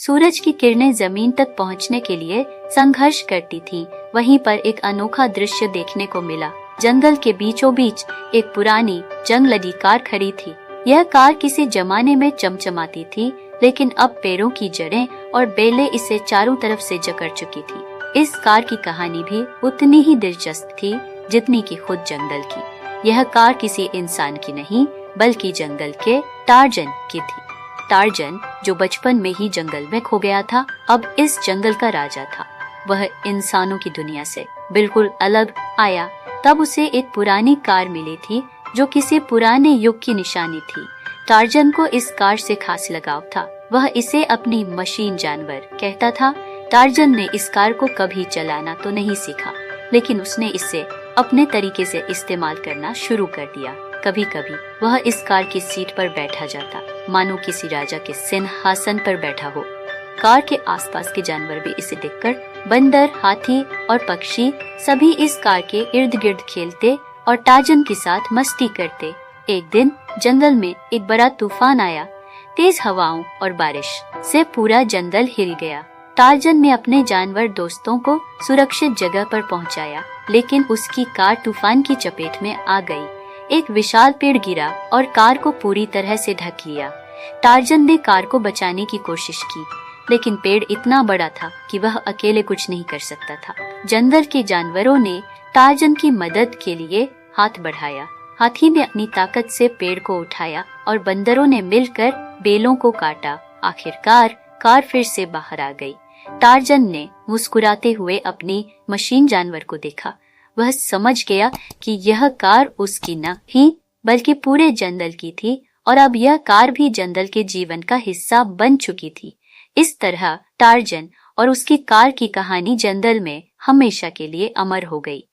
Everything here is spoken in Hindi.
सूरज की किरणें जमीन तक पहुंचने के लिए संघर्ष करती थीं। वहीं पर एक अनोखा दृश्य देखने को मिला। जंगल के बीचों बीच एक पुरानी जंग लगी कार खड़ी थी। यह कार किसी जमाने में चमचमाती थी, लेकिन अब पेड़ों की जड़ें और बेलें इसे चारों तरफ से जकड़ चुकी थी। इस कार की कहानी भी उतनी ही दिलचस्प थी जितनी कि खुद जंगल की। यह कार किसी इंसान की नहीं, बल्कि जंगल के टार्जन की थी। टार्जन, जो बचपन में ही जंगल में खो गया था, अब इस जंगल का राजा था। वह इंसानों की दुनिया से बिल्कुल अलग आया तब उसे एक पुरानी कार मिली थी जो किसी पुराने युग की निशानी थी। टार्जन को इस कार से खास लगाव था। वह इसे अपनी मशीन जानवर कहता था। टार्जन ने इस कार को कभी चलाना तो नहीं सीखा, लेकिन उसने इसे अपने तरीके से इस्तेमाल करना शुरू कर दिया। कभी कभी वह इस कार की सीट पर बैठा जाता, मानो किसी राजा के सिंहासन पर बैठा हो। कार के आसपास के जानवर भी इसे देखकर, बंदर, हाथी और पक्षी, सभी इस कार के इर्द गिर्द खेलते और टार्जन के साथ मस्ती करते। एक दिन जंगल में एक बड़ा तूफान आया। तेज हवाओं और बारिश से पूरा जंगल हिल गया। टार्जन ने अपने जानवर दोस्तों को सुरक्षित जगह पर पहुंचाया, लेकिन उसकी कार तूफान की चपेट में आ गई। एक विशाल पेड़ गिरा और कार को पूरी तरह से ढक लिया। टार्जन ने कार को बचाने की कोशिश की, लेकिन पेड़ इतना बड़ा था कि वह अकेले कुछ नहीं कर सकता था। जंगल के जानवरों ने टार्जन की मदद के लिए हाथ बढ़ाया। हाथी ने अपनी ताकत से पेड़ को उठाया और बंदरों ने मिलकर बेलों को काटा। आखिरकार कार फिर से बाहर आ गई। टार्जन ने मुस्कुराते हुए अपनी मशीन जानवर को देखा। वह समझ गया कि यह कार उसकी न ही बल्कि पूरे जंगल की थी और अब यह कार भी जंगल के जीवन का हिस्सा बन चुकी थी। इस तरह टार्जन और उसकी कार की कहानी जंगल में हमेशा के लिए अमर हो गई।